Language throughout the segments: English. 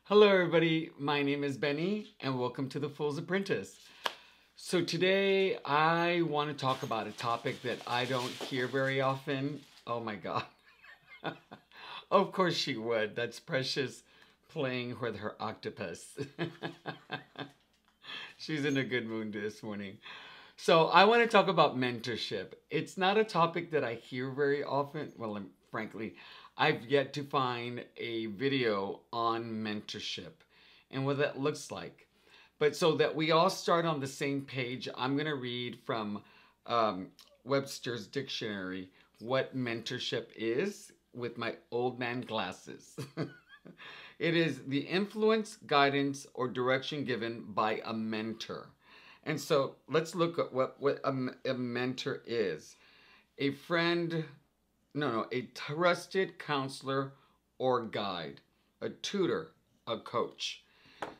Hello, everybody. My name is Benny, and welcome to The Fool's Apprentice. So, today I want to talk about a topic that I don't hear very often. Oh my God. Of course, she would. That's Precious playing with her octopus. She's in a good mood this morning. So, I want to talk about mentorship. It's not a topic that I hear very often. Well, frankly, I've yet to find a video on mentorship and what that looks like. But so that we all start on the same page, I'm going to read from Webster's Dictionary what mentorship is with my old man glasses. It is the influence, guidance, or direction given by a mentor. And so let's look at what a mentor is. A friend, no, a trusted counselor or guide, a tutor, a coach.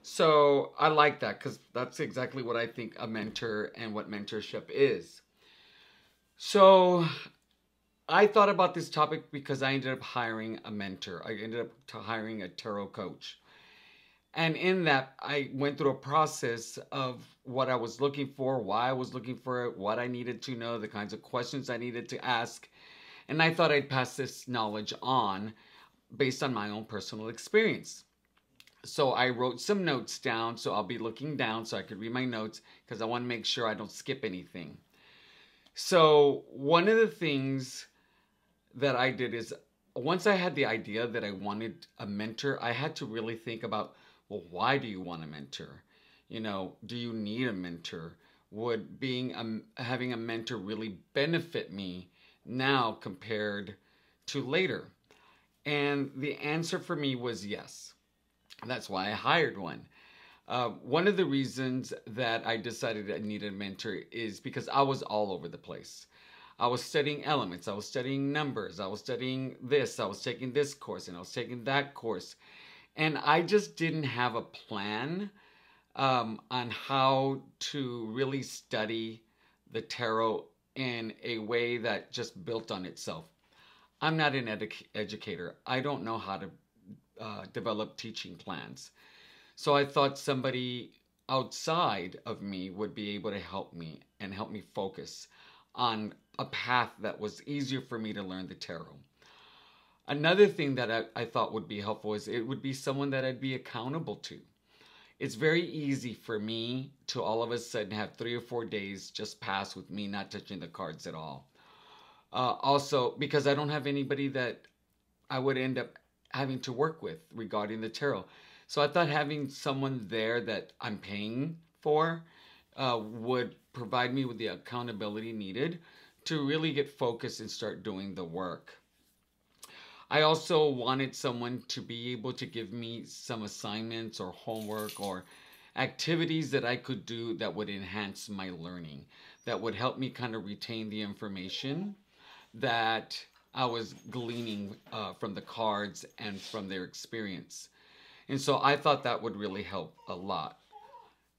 So I like that because that's exactly what I think a mentor and what mentorship is. So I thought about this topic because I ended up hiring a mentor. I ended up hiring a tarot coach. And in that, I went through a process of what I was looking for, why I was looking for it, what I needed to know, the kinds of questions I needed to ask. And I thought I'd pass this knowledge on based on my own personal experience. So I wrote some notes down. So I'll be looking down so I could read my notes because I want to make sure I don't skip anything. So one of the things that I did is once I had the idea that I wanted a mentor, I had to really think about, well, why do you want a mentor? You know, do you need a mentor? Would having a mentor really benefit me now compared to later? And the answer for me was yes. That's why I hired one. One of the reasons that I decided I needed a mentor is because I was all over the place. I was studying elements, I was studying numbers, I was studying this, I was taking this course, and I was taking that course. And I just didn't have a plan on how to really study the tarot in a way that just built on itself. I'm not an educator. I don't know how to develop teaching plans. So I thought somebody outside of me would be able to help me and help me focus on a path that was easier for me to learn the tarot. Another thing that I thought would be helpful is it would be someone that I'd be accountable to. It's very easy for me to all of a sudden have 3 or 4 days just pass with me not touching the cards at all. Also, because I don't have anybody that I would end up having to work with regarding the tarot. So I thought having someone there that I'm paying for would provide me with the accountability needed to really get focused and start doing the work. I also wanted someone to be able to give me some assignments or homework or activities that I could do that would enhance my learning, that would help me kind of retain the information that I was gleaning from the cards and from their experience. And so I thought that would really help a lot.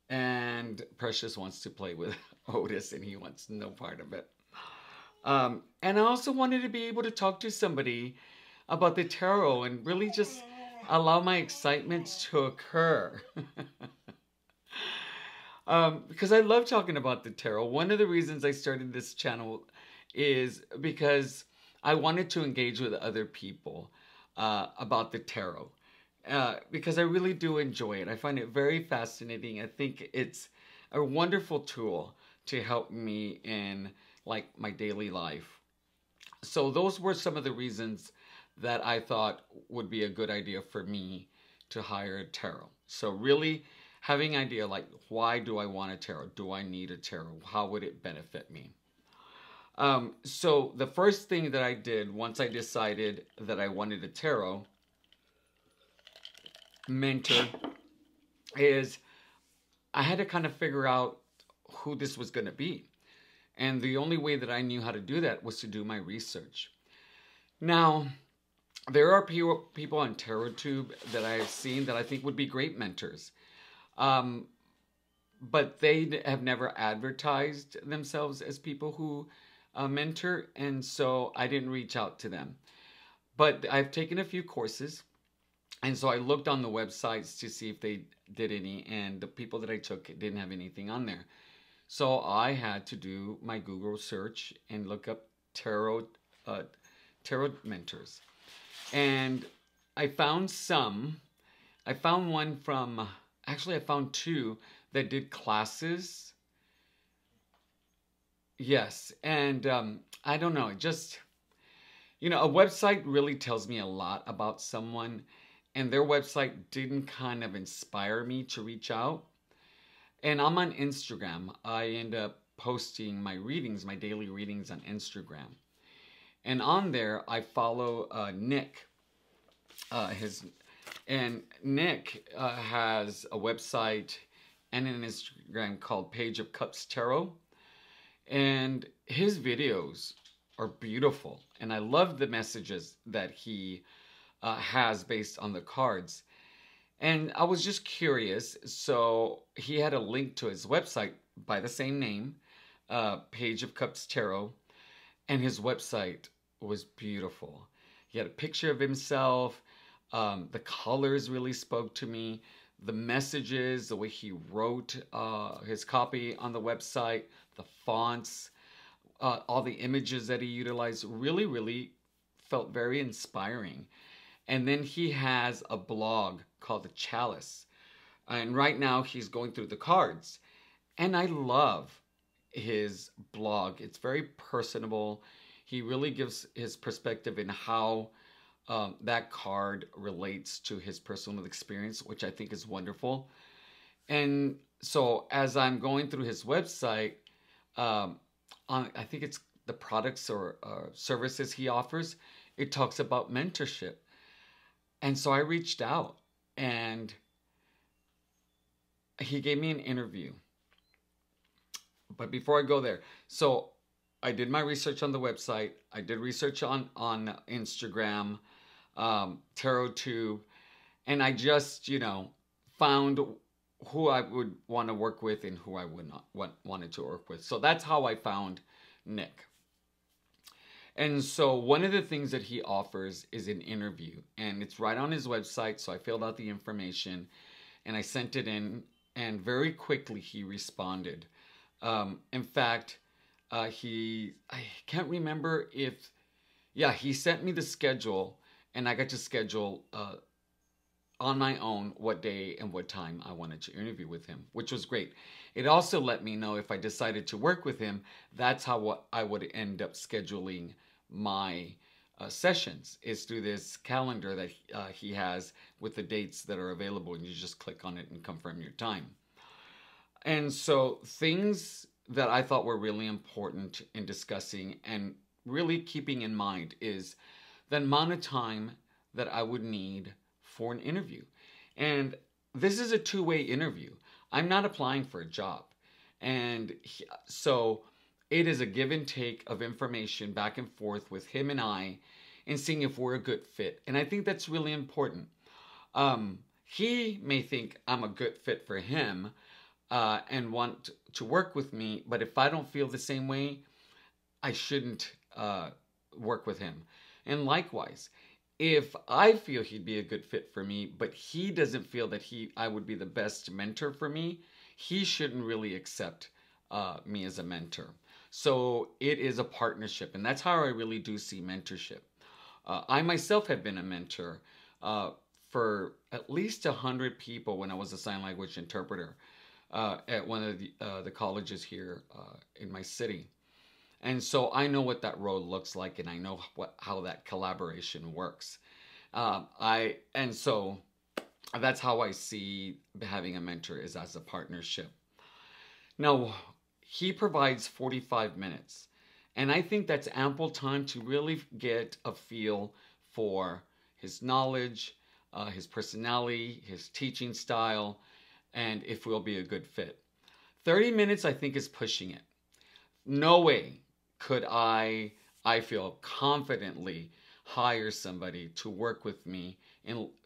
And Precious wants to play with Otis and he wants no part of it. And I also wanted to be able to talk to somebody about the tarot and really just allow my excitements to occur. Because I love talking about the tarot. One of the reasons I started this channel is because I wanted to engage with other people about the tarot. Because I really do enjoy it. I find it very fascinating. I think it's a wonderful tool to help me in like my daily life. So those were some of the reasons that I thought would be a good idea for me to hire a tarot. So really having an idea like, why do I want a tarot? Do I need a tarot? How would it benefit me? So the first thing that I did once I decided that I wanted a tarot mentor is I had to kind of figure out who this was going to be. And the only way that I knew how to do that was to do my research. Now, there are people on TarotTube that I have seen that I think would be great mentors. But they have never advertised themselves as people who mentor. And so I didn't reach out to them. But I've taken a few courses. And so I looked on the websites to see if they did any, and the people that I took didn't have anything on there. So I had to do my Google search and look up tarot uh, tarot mentors. And I found some. I found one from, actually, I found two that did classes. Yes. And I don't know, just, a website really tells me a lot about someone. And their website didn't kind of inspire me to reach out. And I'm on Instagram. I end up posting my readings, my daily readings on Instagram. And on there, I follow Nick. His And Nick has a website and an Instagram called Page of Cups Tarot. And his videos are beautiful. And I love the messages that he has based on the cards. And I was just curious. So he had a link to his website by the same name, Page of Cups Tarot. And his website was beautiful. He had a picture of himself. The colors really spoke to me. The messages, the way he wrote his copy on the website, the fonts, all the images that he utilized really, really felt very inspiring. And then he has a blog called The Chalice. And right now he's going through the cards. And I love his blog. It's very personable. He really gives his perspective in how that card relates to his personal experience, which I think is wonderful. And so as I'm going through his website, I think it's the products or services he offers, it talks about mentorship. And so I reached out and he gave me an interview. But before I go there, so I did my research on the website. I did research on Instagram, TarotTube, and I just, found who I would want to work with and who I would not wanted to work with. So that's how I found Nick. And so one of the things that he offers is an interview, and it's right on his website. So I filled out the information and I sent it in, and very quickly he responded. In fact, I can't remember he sent me the schedule, and I got to schedule on my own what day and what time I wanted to interview with him, which was great. It also let me know if I decided to work with him, that's how I would end up scheduling my sessions, is through this calendar that he has with the dates that are available, and you just click on it and confirm your time. And so things that I thought were really important in discussing and really keeping in mind is the amount of time that I would need for an interview. And this is a two-way interview. I'm not applying for a job. And so it is a give and take of information back and forth with him and I, and seeing if we're a good fit. And I think that's really important. He may think I'm a good fit for him and want to work with me, but if I don't feel the same way, I shouldn't work with him. And likewise, if I feel he'd be a good fit for me, but he doesn't feel that I would be the best mentor for me, he shouldn't really accept me as a mentor. So it is a partnership, and that's how I really do see mentorship. I myself have been a mentor for at least 100 people when I was a sign language interpreter at one of the colleges here in my city. And so I know what that role looks like, and I know how that collaboration works. And so that's how I see having a mentor, is as a partnership. Now, he provides 45 minutes, and I think that's ample time to really get a feel for his knowledge, his personality, his teaching style, and if we'll be a good fit. 30 minutes, I think, is pushing it. No way could I feel confidently hire somebody to work with me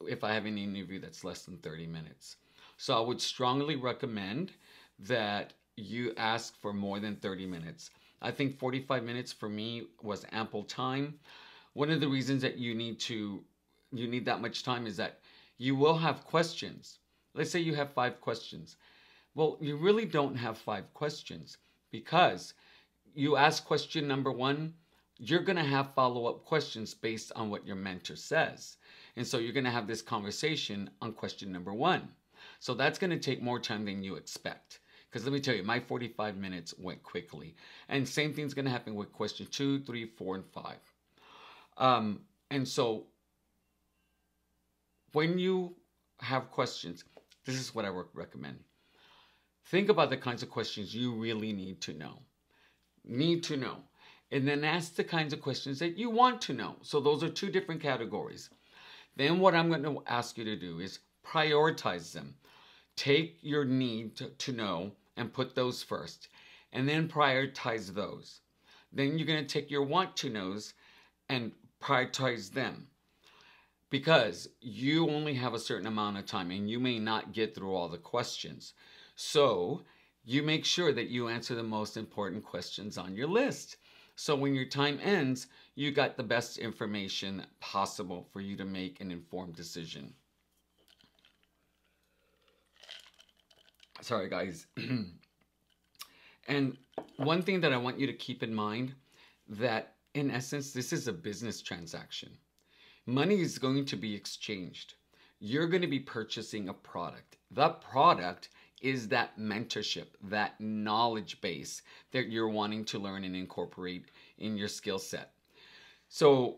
if I have an interview that's less than 30 minutes. So I would strongly recommend that you ask for more than 30 minutes. I think 45 minutes for me was ample time. One of the reasons that you need that much time is that you will have questions. Let's say you have 5 questions. Well, you really don't have 5 questions, because you ask question number 1, you're going to have follow-up questions based on what your mentor says. And so you're going to have this conversation on question number 1. So that's going to take more time than you expect. Because let me tell you, my 45 minutes went quickly. And same thing's going to happen with question 2, 3, 4, and 5. And so when you have questions, this is what I recommend. Think about the kinds of questions you really need to know. And then ask the kinds of questions that you want to know. So those are 2 different categories. Then what I'm going to ask you to do is prioritize them. Take your need to know and put those first, and then prioritize those. Then you're going to take your want to knows and prioritize them, because you only have a certain amount of time and you may not get through all the questions. So you make sure that you answer the most important questions on your list. So when your time ends, you got the best information possible for you to make an informed decision. Sorry, guys. And one thing that I want you to keep in mind, that in essence, this is a business transaction. Money is going to be exchanged. You're going to be purchasing a product. That product is that mentorship, that knowledge base that you're wanting to learn and incorporate in your skill set. So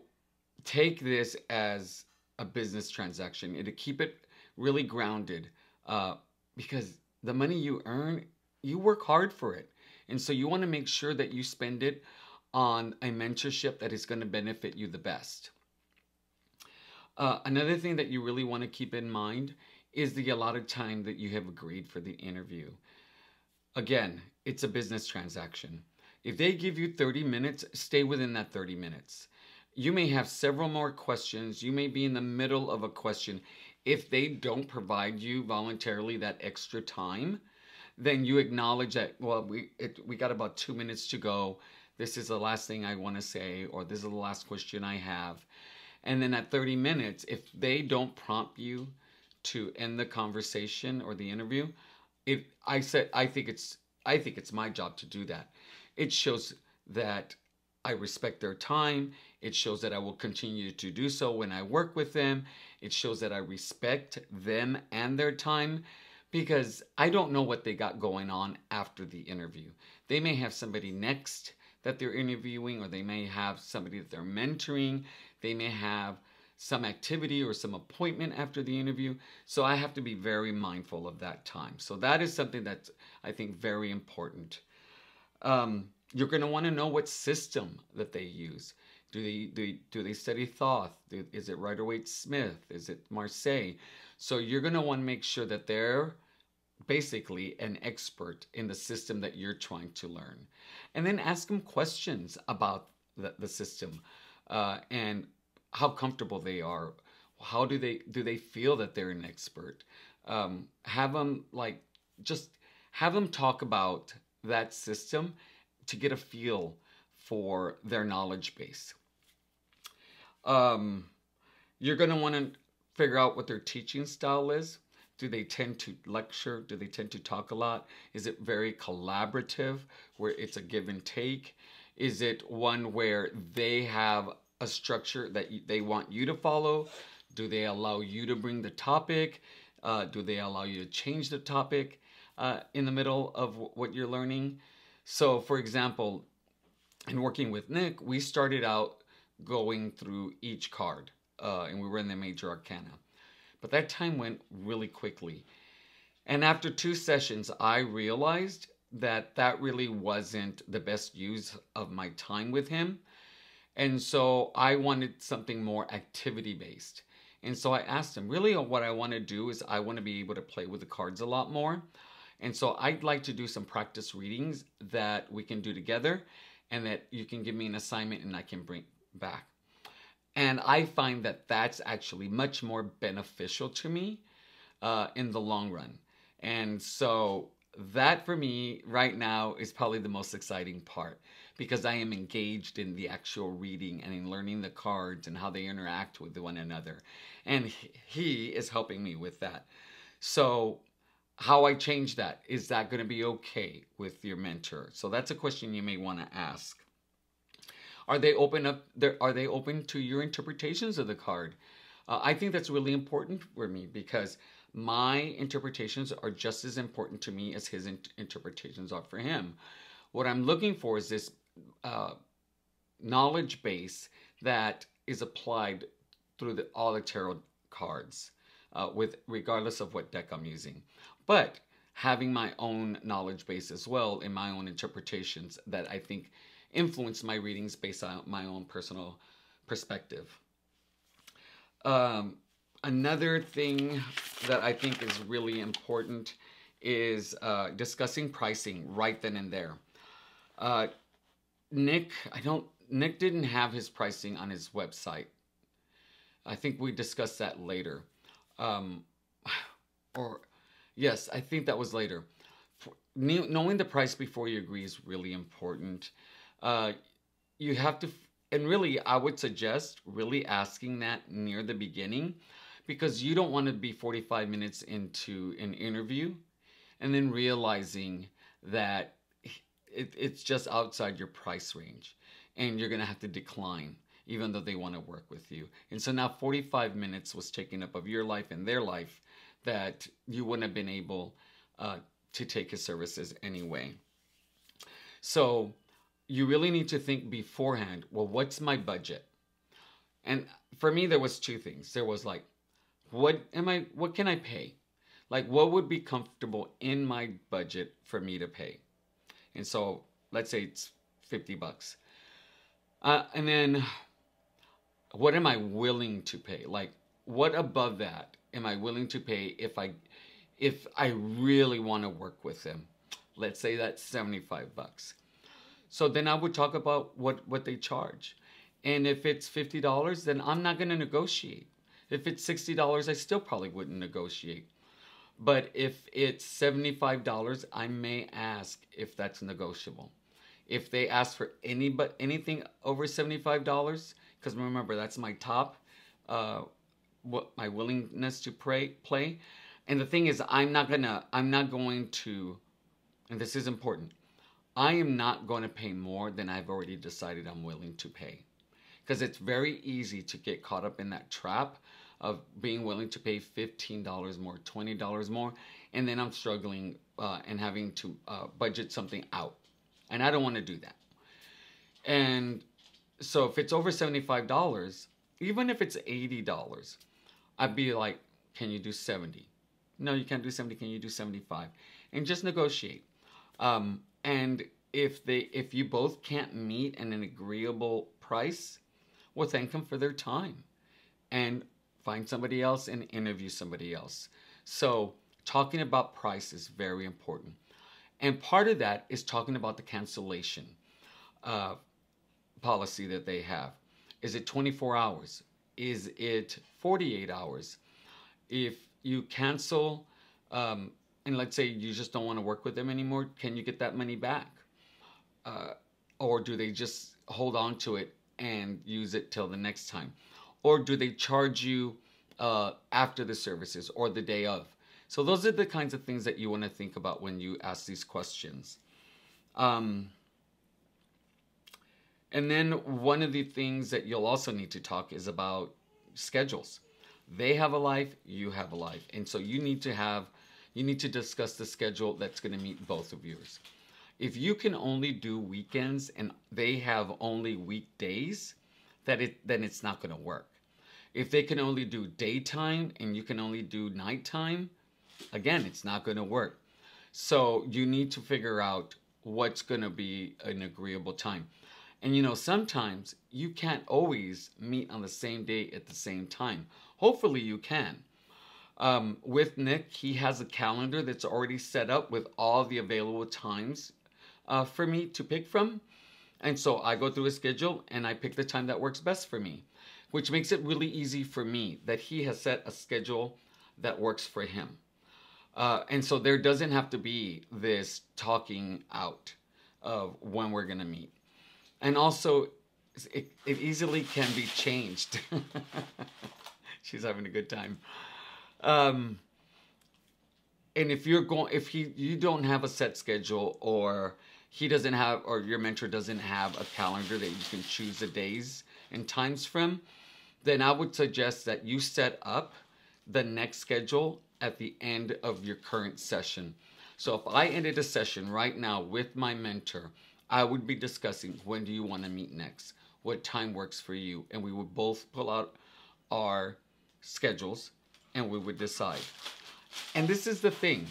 take this as a business transaction and to keep it really grounded, because the money you earn, you work hard for it. And so you want to make sure that you spend it on a mentorship that is going to benefit you the best. Another thing that you really want to keep in mind is the allotted time that you have agreed for the interview. Again, it's a business transaction. If they give you 30 minutes, stay within that 30 minutes. You may have several more questions. You may be in the middle of a question. If they don't provide you voluntarily that extra time, then you acknowledge that, well, we got about 2 minutes to go. This is the last thing I want to say, or this is the last question I have. And then at 30 minutes, if they don't prompt you to end the conversation or the interview, I think it's my job to do that. It shows that I respect their time. It shows that I will continue to do so when I work with them. It shows that I respect them and their time, because I don't know what they got going on after the interview. They may have somebody next that they're interviewing, or they may have somebody that they're mentoring. They may have some activity or some appointment after the interview. So I have to be very mindful of that time. So that is something that's, I think, very important. You're going to want to know what system that they use. Do they study Thoth? Is it Rider-Waite-Smith? Is it Marseille? So you're going to want to make sure that they're basically an expert in the system that you're trying to learn. And then ask them questions about the system and how comfortable they are. How do they feel that they're an expert? Have them talk about that system to get a feel for their knowledge base. You're going to want to figure out what their teaching style is. Do they tend to lecture? Do they tend to talk a lot? Is it very collaborative, where it's a give and take? Is it one where they have a structure that they want you to follow? Do they allow you to bring the topic? Do they allow you to change the topic in the middle of what you're learning? So, for example, in working with Nick, we started out going through each card, and we were in the major arcana. But that time went really quickly. And after 2 sessions, I realized that that really wasn't the best use of my time with him. And so I wanted something more activity-based. And so I asked him, really what I want to do is I want to be able to play with the cards a lot more. And so I'd like to do some practice readings that we can do together, and that you can give me an assignment and I can bring back. And I find that that's actually much more beneficial to me in the long run. And so that for me right now is probably the most exciting part, because I am engaged in the actual reading and in learning the cards and how they interact with one another. And he is helping me with that. So, how I change that, is that going to be okay with your mentor? So, that's a question you may want to ask. Are they open to your interpretations of the card? I think that's really important for me because my interpretations are just as important to me as his interpretations are for him. What I'm looking for is this knowledge base that is applied through all the tarot cards, with regardless of what deck I'm using, but having my own knowledge base as well in my own interpretations that I think influence my readings based on my own personal perspective. Another thing that I think is really important is discussing pricing right then and there. Nick didn't have his pricing on his website. I think we discussed that later. Or yes, I think that was later. Knowing the price before you agree is really important. You have to, and really, I would suggest really asking that near the beginning, because you don't want to be 45 minutes into an interview and then realizing that it's just outside your price range and you're going to have to decline even though they want to work with you. And so now 45 minutes was taken up of your life and their life that you wouldn't have been able to take his services anyway. So you really need to think beforehand, well, what's my budget? And for me, there was two things. There was like, what can I pay? Like, what would be comfortable in my budget for me to pay? And so let's say it's $50. And then what am I willing to pay? Like, what above that am I willing to pay if I really want to work with them? Let's say that's $75. So then I would talk about what they charge. And if it's $50, then I'm not going to negotiate. If it's $60, I still probably wouldn't negotiate. But if it's $75, I may ask if that's negotiable. If they ask for anything over $75, because remember, that's my top, what my willingness to play. And the thing is, I'm not going to, and this is important, I am not going to pay more than I've already decided I'm willing to pay. Because it's very easy to get caught up in that trap of being willing to pay $15 more, $20 more, and then I'm struggling and having to budget something out. And I don't want to do that. And so if it's over $75, even if it's $80, I'd be like, can you do 70? No, you can't do 70. Can you do 75? And just negotiate. And if you both can't meet an agreeable price, well, thank them for their time and find somebody else and interview somebody else. So talking about price is very important. And part of that is talking about the cancellation policy that they have. Is it 24 hours? Is it 48 hours? If you cancel, and let's say you just don't want to work with them anymore, can you get that money back? Or do they just hold on to it and use it till the next time? Or do they charge you after the services or the day of? So those are the kinds of things that you want to think about when you ask these questions. And then one of the things that you'll also need to talk is about schedules. They have a life, you have a life. And so you need to discuss the schedule that's going to meet both of yours. If you can only do weekends and they have only weekdays, then it's not going to work. If they can only do daytime and you can only do nighttime, again, it's not going to work. So you need to figure out what's going to be an agreeable time. And sometimes you can't always meet on the same day at the same time. Hopefully you can. With Nick, he has a calendar that's already set up with all the available times for me to pick from. And so I go through a schedule and I pick the time that works best for me, which makes it really easy for me that he has set a schedule that works for him. And so there doesn't have to be this talking out of when we're going to meet. And also, it easily can be changed. She's having a good time. Um, and you don't have a set schedule, or he doesn't have, or your mentor doesn't have a calendar that you can choose the days and times from, then I would suggest that you set up the next schedule at the end of your current session. So if I ended a session right now with my mentor, I would be discussing, when do you want to meet next? What time works for you? And we would both pull out our schedules and we would decide. And this is the thing.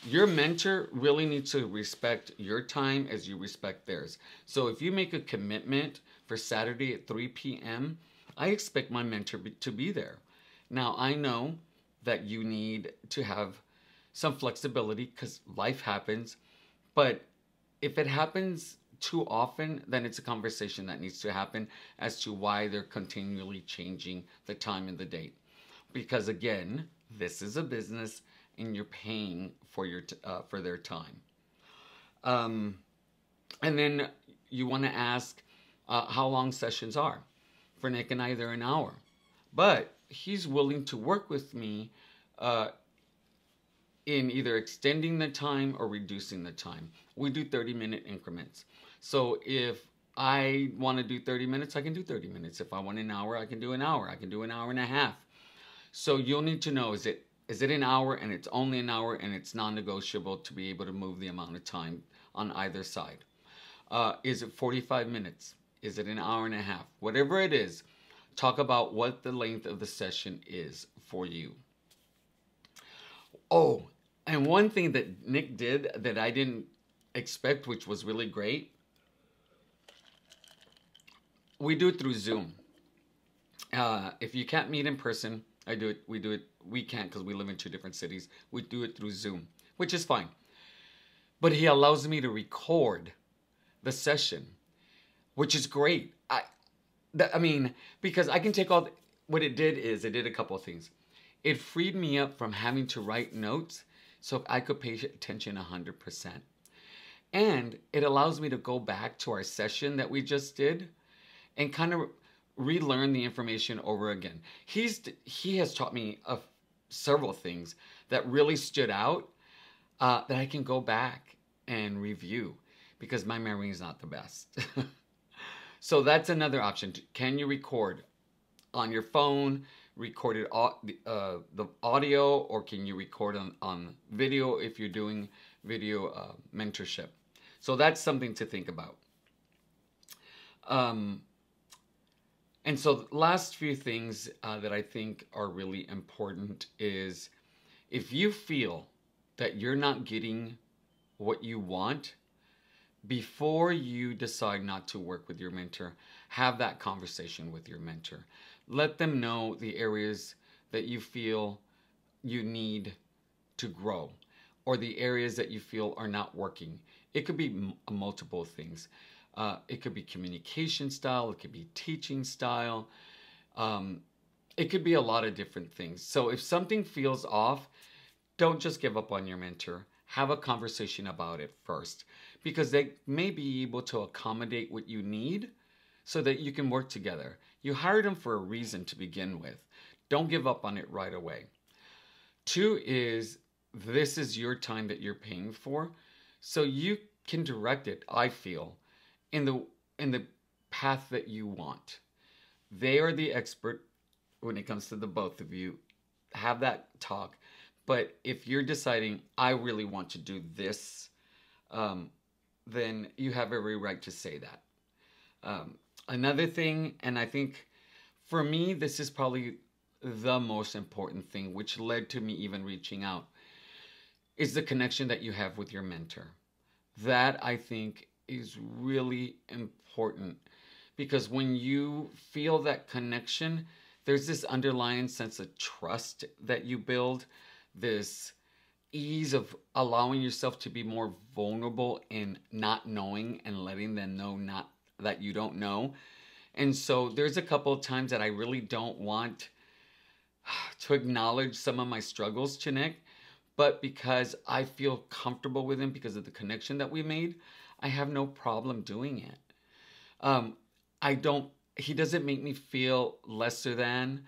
Your mentor really needs to respect your time as you respect theirs. So if you make a commitment for Saturday at 3 p.m., I expect my mentor to be there. Now, I know that you need to have some flexibility because life happens. But if it happens too often, then it's a conversation that needs to happen as to why they're continually changing the time and the date. Because again, this is a business and you're paying for for their time. And then you want to ask how long sessions are. For Nick and I, they're an hour. But he's willing to work with me in either extending the time or reducing the time. We do 30-minute increments. So if I want to do 30 minutes, I can do 30 minutes. If I want an hour, I can do an hour. I can do an hour and a half. So you'll need to know, is it an hour and it's only an hour and it's non-negotiable to be able to move the amount of time on either side? Is it 45 minutes? Is it an hour and a half? Whatever it is, talk about what the length of the session is for you. Oh, and one thing that Nick did that I didn't expect, which was really great, we do it through Zoom. If you can't meet in person, we can't because we live in two different cities. We do it through Zoom, which is fine. But he allows me to record the session, which is great. I mean, because I can take what it did a couple of things. It freed me up from having to write notes so I could pay attention 100%. And it allows me to go back to our session that we just did and kind of relearn the information over again. He has taught me several things that really stood out that I can go back and review because my memory is not the best. So that's another option. Can you record on your phone, record it the audio, or can you record on video if you're doing video mentorship? So that's something to think about. And so the last few things that I think are really important is if you feel that you're not getting what you want, before you decide not to work with your mentor, have that conversation with your mentor. Let them know the areas that you feel you need to grow or the areas that you feel are not working. It could be multiple things. It could be communication style. It could be teaching style. It could be a lot of different things. So if something feels off, don't just give up on your mentor. Have a conversation about it first, because they may be able to accommodate what you need so that you can work together. You hired them for a reason to begin with. Don't give up on it right away. 2 is, this is your time that you're paying for, so you can direct it, I feel, in the path that you want. They are the expert when it comes to the both of you. Have that talk. But if you're deciding, I really want to do this, then you have every right to say that. Another thing, and I think for me, this is probably the most important thing, which led to me even reaching out, is the connection that you have with your mentor. That, I think, is really important, because when you feel that connection, there's this underlying sense of trust that you build, this ease of allowing yourself to be more vulnerable in not knowing and letting them know not that you don't know. And so there's a couple of times that I really don't want to acknowledge some of my struggles to Nick, but because I feel comfortable with him because of the connection that we made, I have no problem doing it. Um, I don't, he doesn't make me feel lesser than.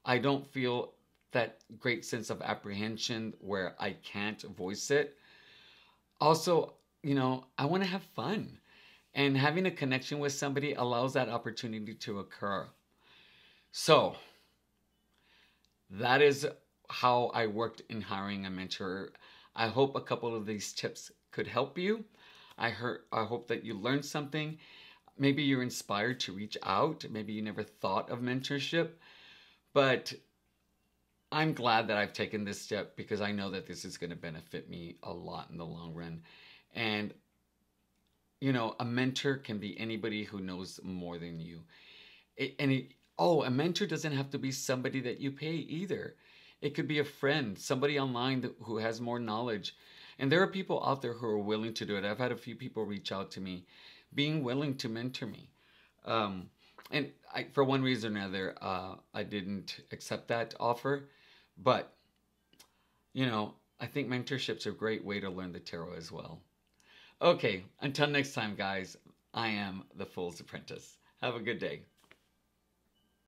I don't feel that great sense of apprehension where I can't voice it. Also, I want to have fun. And having a connection with somebody allows that opportunity to occur. So, that is how I worked in hiring a mentor. I hope a couple of these tips could help you. I hope that you learned something. Maybe you're inspired to reach out. Maybe you never thought of mentorship, but I'm glad that I've taken this step because I know that this is going to benefit me a lot in the long run. And a mentor can be anybody who knows more than you. A mentor doesn't have to be somebody that you pay either. It could be a friend, somebody online who has more knowledge. And there are people out there who are willing to do it. I've had a few people reach out to me, being willing to mentor me. Um, for one reason or another, I didn't accept that offer. But, I think mentorship's a great way to learn the tarot as well. Okay, until next time, guys, I am the Fool's Apprentice. Have a good day.